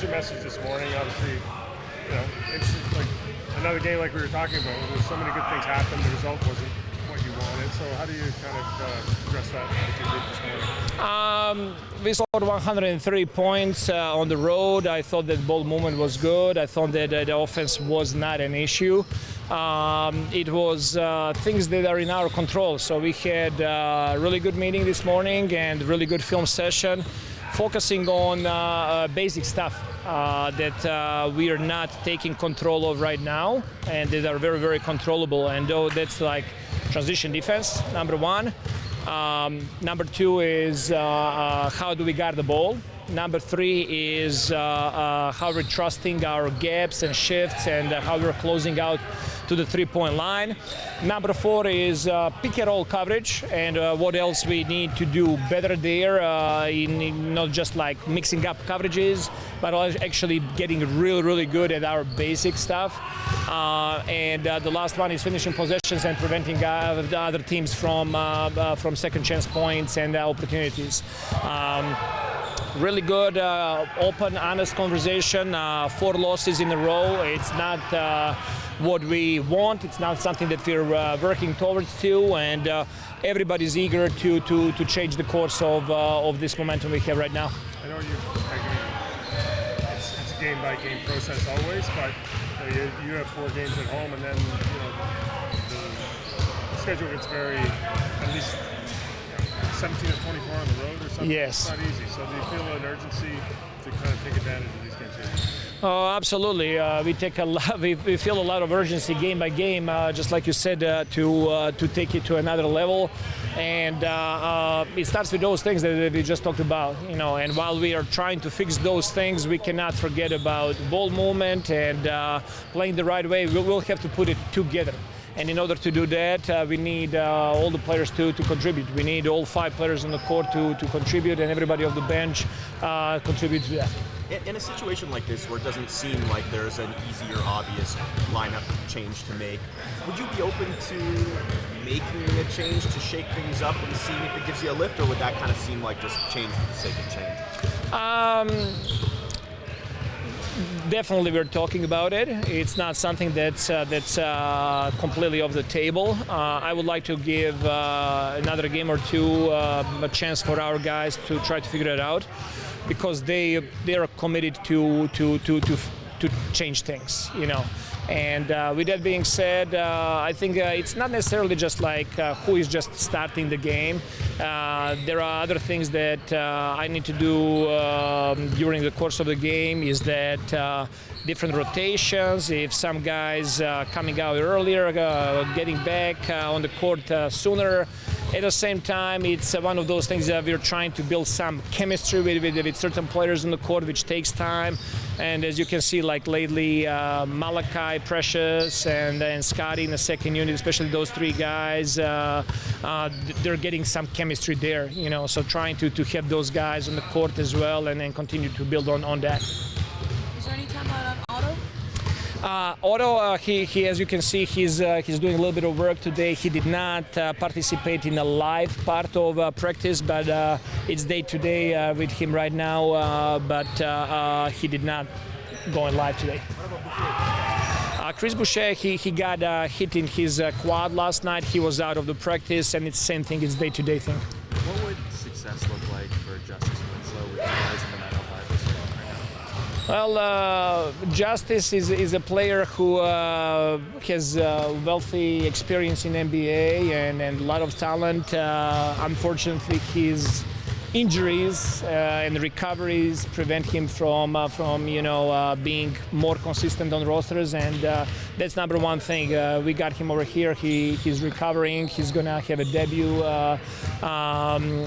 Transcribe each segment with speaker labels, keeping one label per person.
Speaker 1: your message this morning? Obviously, it's like another game like we were talking about. There's so many good things happened. The result wasn't what you wanted. So how do you kind of address that with your group this morning?
Speaker 2: We scored 103 points on the road. I thought that ball movement was good. I thought that the offense was not an issue. It was things that are in our control. So we had a really good meeting this morning and really good film session, focusing on basic stuff that we are not taking control of right now, and that are very, very controllable. And though that's like transition defense, number one. Number two is how do we guard the ball. Number three is how we're trusting our gaps and shifts and how we're closing out to the three-point line. Number four is pick and roll coverage and what else we need to do better there, in not just like mixing up coverages, but actually getting really, really good at our basic stuff. And the last one is finishing possessions and preventing the other teams from second chance points and opportunities. Really good, open, honest conversation. 4 losses in a row. It's not what we want. It's not something that we're working towards to, and everybody's eager to change the course of this momentum we have right now.
Speaker 1: I know it's a game-by-game process always, but you have 4 games at home, and then the schedule gets very, at least 17 of 24 on the road or something.
Speaker 2: Yes.
Speaker 1: It's not easy. So do you feel an urgency to kind of take advantage of these games here?
Speaker 2: Oh, absolutely. We feel a lot of urgency game by game, just like you said, to take it to another level. And it starts with those things that we just talked about, And while we are trying to fix those things, we cannot forget about ball movement and playing the right way. We'll have to put it together. And in order to do that, we need all the players to contribute. We need all 5 players on the court to contribute, and everybody off the bench contribute to that.
Speaker 3: In a situation like this, where it doesn't seem like there's an easy or obvious lineup change to make, would you be open to making a change to shake things up and seeing if it gives you a lift, or would that kind of seem like just change for the sake of change?
Speaker 2: Definitely, we're talking about it. It's not something that's completely off the table. I would like to give another game or two a chance for our guys to try to figure it out, because they are committed to change things, And with that being said, I think it's not necessarily just like who is just starting the game. There are other things that I need to do during the course of the game, is that different rotations, if some guys coming out earlier, getting back on the court sooner. At the same time, it's one of those things that we're trying to build some chemistry with certain players on the court, which takes time. And as you can see, like lately, Malachi, Precious, and Scotty in the second unit, especially those 3 guys, they're getting some chemistry there, So trying to have those guys on the court as well, and then continue to build on that.
Speaker 4: Is there any time out on Otto?
Speaker 2: Otto, he, as you can see, he's doing a little bit of work today. He did not participate in a live part of practice, but it's day-to-day with him right now. But he did not go in live today. Chris Boucher, he got hit in his quad last night. He was out of the practice, and it's the same thing. It's day-to-day thing.
Speaker 5: What would success look like for Justice Winslow with you guys in the 905 this year right now?
Speaker 2: Well, Justice is a player who has wealthy experience in NBA and a lot of talent. Unfortunately, his injuries and recoveries prevent him from being more consistent on rosters, and that's number one thing. We got him over here. He's recovering. He's gonna have a debut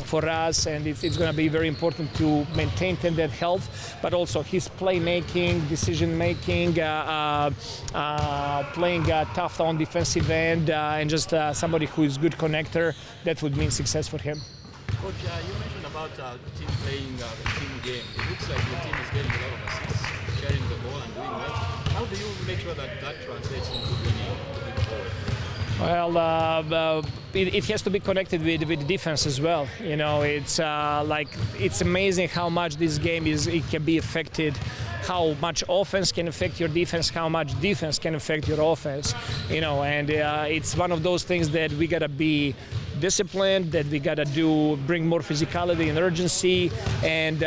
Speaker 2: for us, and it's gonna be very important to maintain that health, but also his playmaking, decision making, playing tough on defensive end, and just somebody who is good connector. That would mean success for him.
Speaker 6: Coach, you mentioned about team playing a team game. It looks like your team is getting a lot of assists, sharing the ball and doing well. How do you make sure that translates into winning?
Speaker 2: Well, it has to be connected with defense as well. It's amazing how much this game can be affected how much offense can affect your defense, how much defense can affect your offense, and it's one of those things that we gotta be disciplined, that we gotta bring more physicality and urgency, and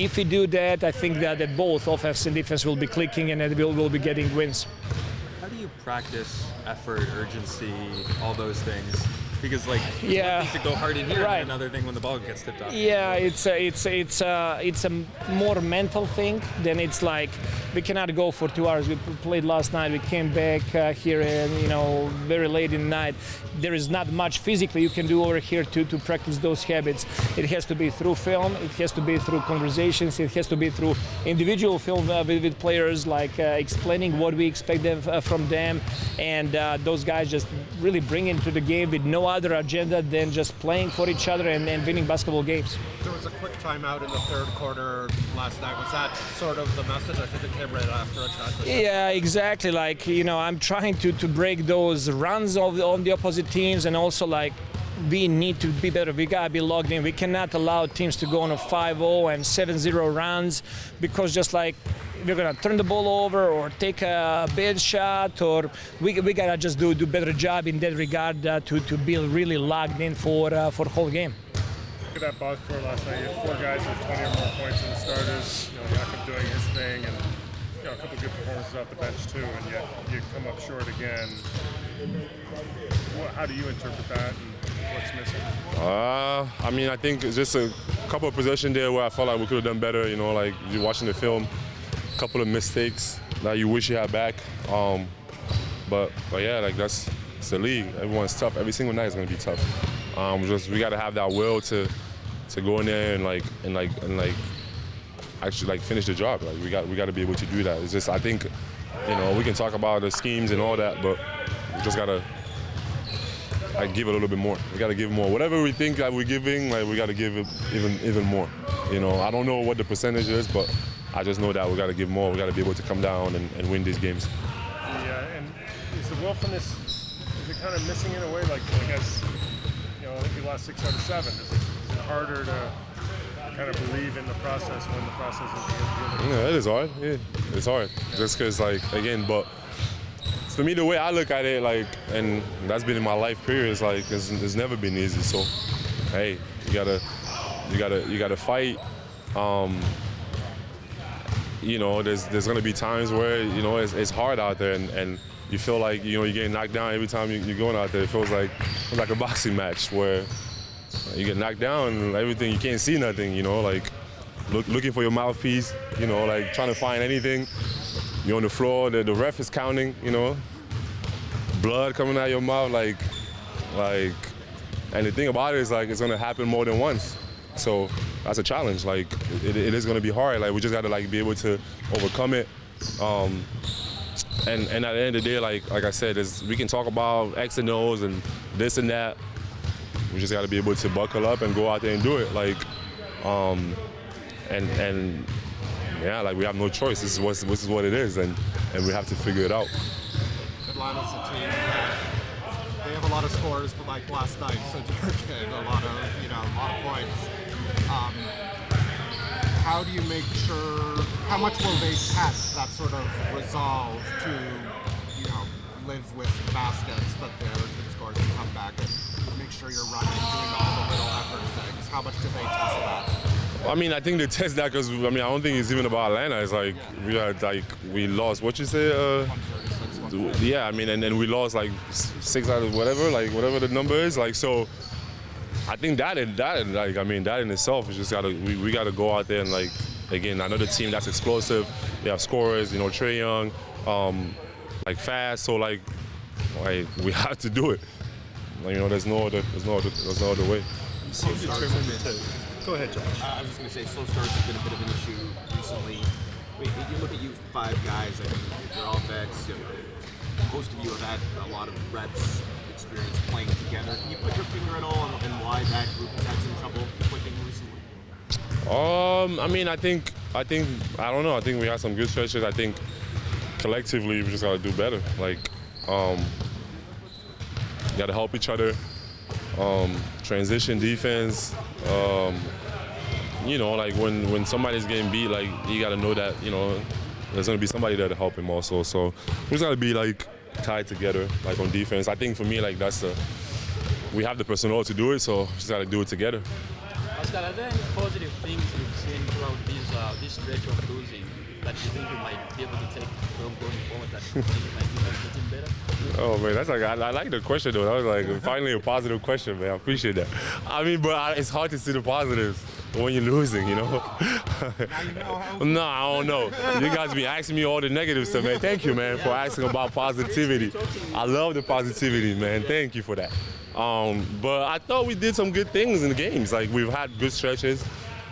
Speaker 2: if we do that, I think that both offense and defense will be clicking and that we'll be getting wins.
Speaker 5: How do you practice effort, urgency, all those things? Because one thing to go hard in here,
Speaker 2: right.
Speaker 5: and another thing when the ball gets tipped off.
Speaker 2: Yeah, it's a more mental thing than it's like we cannot go for 2 hours. We played last night. We came back here and very late in the night. There is not much physically you can do over here to practice those habits. It has to be through film. It has to be through conversations. It has to be through individual film with players, like explaining what we expect from them, and those guys just really bring into the game with no other agenda than just playing for each other and winning basketball games.
Speaker 7: There was a quick timeout in the third quarter last night. Was that sort of the message? I think it came right after a transition.
Speaker 2: Yeah, exactly. I'm trying to break those runs on the opposite teams, and also we need to be better. We gotta be logged in. We cannot allow teams to go on a 5-0 and 7-0 runs, because just we're gonna turn the ball over or take a bad shot, or we gotta just do better job in that regard to be really logged in for whole game.
Speaker 1: Look at that box score last night. You had 4 guys with 20 or more points in the starters. Jakob doing his thing, and a couple good performances off the bench too, and yet you come up short again. How do you interpret that, and what's missing?
Speaker 8: I think it's just a couple of possessions there where I felt like we could have done better. You're watching the film, a couple of mistakes that you wish you had back. But yeah, it's the league. Everyone's tough. Every single night is going to be tough. We got to have that will to go in there and actually finish the job. We got to be able to do that. It's just, I think, we can talk about the schemes and all that, but we just got to give it a little bit more. We got to give more. Whatever we think that we're giving, we got to give it even more. I don't know what the percentage is, but I just know that we got to give more. We got to be able to come down and win these games.
Speaker 1: Yeah, and is the willfulness, is it kind of missing in a way? As I think you lost 6 out of 7. Is it harder to kind of believe in the process when the process is
Speaker 8: Yeah, it is hard. Yeah, it's hard. Just because, again, but for me, the way I look at it, and that's been in my life period, it's never been easy. So, hey, you gotta fight. There's gonna be times where it's hard out there, and you feel like you're getting knocked down every time you're going out there. It feels like a boxing match where you get knocked down and everything, you can't see nothing. Looking for your mouthpiece. Trying to find anything. You're on the floor. The ref is counting. Blood coming out of your mouth. And the thing about it is it's gonna happen more than once. So that's a challenge. It is gonna be hard. We just gotta be able to overcome it. And at the end of the day, like I said, we can talk about X and O's and this and that. We just got to be able to buckle up and go out there and do it. We have no choice. This is what it is, and we have to figure it out.
Speaker 7: Atlanta's a team that they have a lot of scores, but last night, so Darko had a lot of points. How do you make sure? How much will they test that sort of resolve to, live with baskets that the other team scores and come back and make sure you're running, doing all the little effort things? How much do they test that?
Speaker 8: I think they test that because I don't think it's even about Atlanta. It's we lost. What you say?
Speaker 7: 136.
Speaker 8: Yeah, and then we lost 6 out of whatever the number is. So. I think that in itself is just we gotta go out there and again, another team that's explosive. They have scorers, Trae Young, fast. So we have to do it. There's no other way.
Speaker 3: Go ahead, Josh. I was just going to say, slow starts have been a bit of an issue recently. You look at you 5 guys, they're all vets. Most of you have had a lot of reps, experience playing together. Can you put your finger at all on why that group has had some trouble clicking recently?
Speaker 8: I don't know. I think we had some good stretches. I think collectively we just got to do better. Got to help each other. Transition defense. you know, like when somebody's getting beat, like you got to know that, you know, there's going to be somebody there to help him also. So we just got to be like tied together, like on defense. I think for me, like we have the personnel to do it, so just got to do it together.
Speaker 6: Pascal, are there any positive things you've seen throughout this stretch of losing that you think you might be able to take going forward that you think might make the team better?
Speaker 8: Oh man, that's like I like the question though. That was like finally a positive question, man. I appreciate that. I mean, but it's hard to see the positives when you're losing, you know.
Speaker 7: Now you know how.
Speaker 8: No, I don't know. You guys be asking me all the negative stuff, man. Thank you, man, for asking about positivity. I love the positivity, man. Thank you for that. But I thought we did some good things in the games. Like we've had good stretches.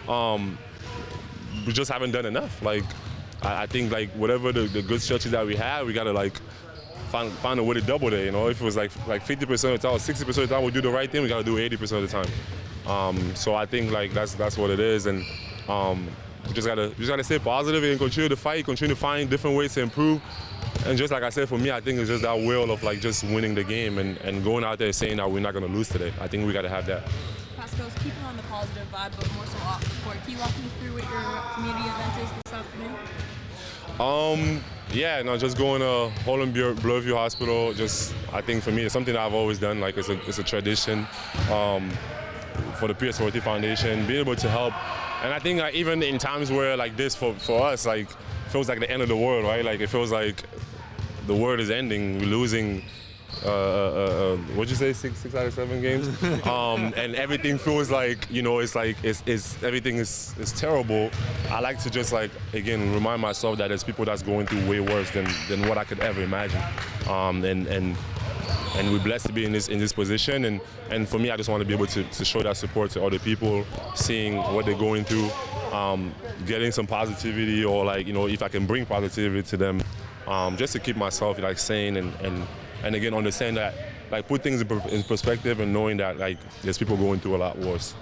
Speaker 8: We just haven't done enough. Like I think like whatever the good stretches that we had, we gotta like find a way to double that. You know, if it was like 50% of the time, or 60% of the time we do the right thing, we gotta do 80% of the time. So I think like that's what it is, and we just gotta stay positive and continue to fight, continue to find different ways to improve. And just like I said, for me, I think it's just that will of like just winning the game and going out there saying that we're not gonna lose today. I think we gotta have that.
Speaker 4: Pascal's keeping on the positive vibe, but more so off the court. Can you walk me through what your community event is this afternoon?
Speaker 8: Yeah, no, just going to Holland Bloorview Hospital. Just I think for me, it's something that I've always done. Like it's a tradition for the Pierce Forty Foundation, being able to help. And I think like, even in times where like this for us, like feels like the end of the world, right? Like it feels like the world is ending. We're losing. What'd you say? 6 out of 7 games, and everything feels like, you know, it's like everything is terrible. I like to just like again remind myself that there's people that's going through way worse than what I could ever imagine, and we're blessed to be in this position. And for me, I just want to be able to show that support to other people, seeing what they're going through, getting some positivity, or like, you know, if I can bring positivity to them, just to keep myself like sane and again understand that, like put things in perspective and knowing that like there's people going through a lot worse.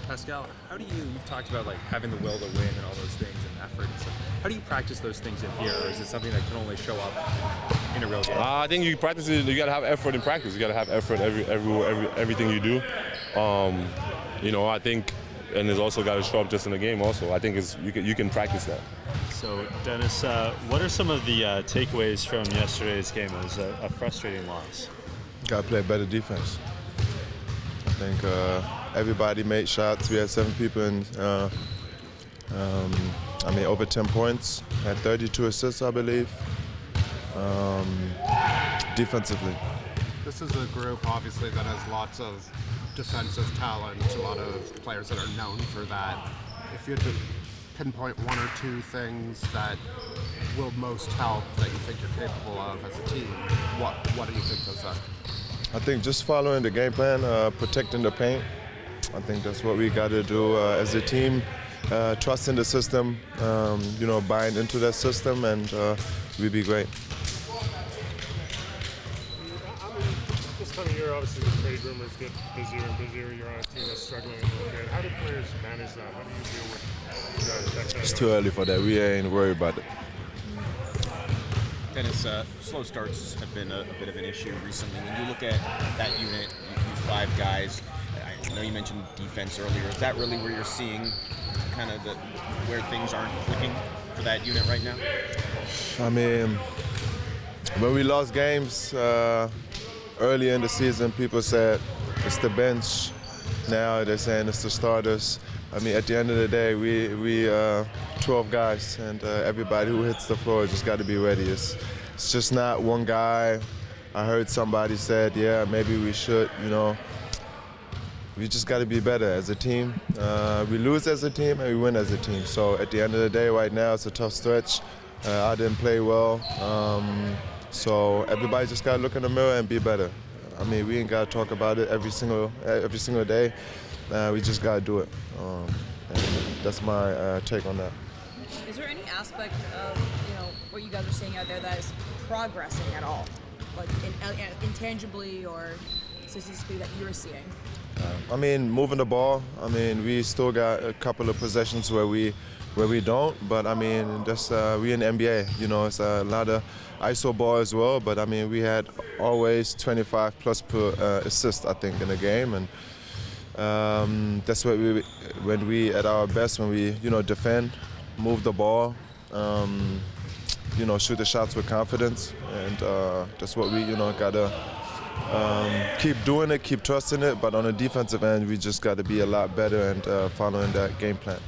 Speaker 5: Pascal, you've talked about like having the will to win and all those things and effort and stuff. How do you practice those things in here, or is it something that can only show up in a real game?
Speaker 8: I think you practice it. You gotta have effort in practice. You gotta have effort everything you do. You know, I think, and it's also got to show up just in the game. Also, I think you can practice that.
Speaker 9: So, Dennis, what are some of the takeaways from yesterday's game? It was a frustrating loss.
Speaker 10: Got to play better defense. I think everybody made shots. We had 7 people in, over 10 points. Had 32 assists, I believe. Defensively.
Speaker 7: This is a group, obviously, that has lots of defensive talent, a lot of players that are known for that. If you had to pinpoint 1 or 2 things that will most help that you think you're capable of as a team, what do you think those are?
Speaker 10: I think just following the game plan, protecting the paint. I think that's what we got to do as a team. Trust in the system, buying into that system, and we'll be great.
Speaker 1: This time of year, obviously, the trade rumors get busier and busier. You're on a team that's struggling a little bit. How do players manage that? How do you deal with that?
Speaker 10: It's too early for that. We ain't worried about it.
Speaker 3: Dennis, slow starts have been a bit of an issue recently. When you look at that unit, these 5 guys, I know you mentioned defense earlier. Is that really where you're seeing kind of where things aren't clicking for that unit right now?
Speaker 10: I mean, when we lost games early in the season, people said it's the bench. Now they're saying it's the starters. I mean, at the end of the day, we 12 guys, and everybody who hits the floor just got to be ready. It's just not one guy. I heard somebody said, yeah, maybe we should, we just got to be better as a team. We lose as a team and we win as a team. So at the end of the day, right now, it's a tough stretch. I didn't play well. So everybody just got to look in the mirror and be better. I mean, we ain't got to talk about it every single day. We just got to do it. And that's my take on that.
Speaker 4: Is there any aspect of what you guys are seeing out there that is progressing at all, like intangibly or statistically that you're seeing?
Speaker 10: I mean, moving the ball. I mean, we still got a couple of possessions where we don't. But I mean, just we in the NBA. It's a lot of ISO ball as well. But I mean, we had always 25 plus per assist, I think, in the game, and That's what when we at our best, when we defend, move the ball, shoot the shots with confidence, and that's what we gotta keep doing it, keep trusting it. But on the defensive end, we just got to be a lot better and following that game plan.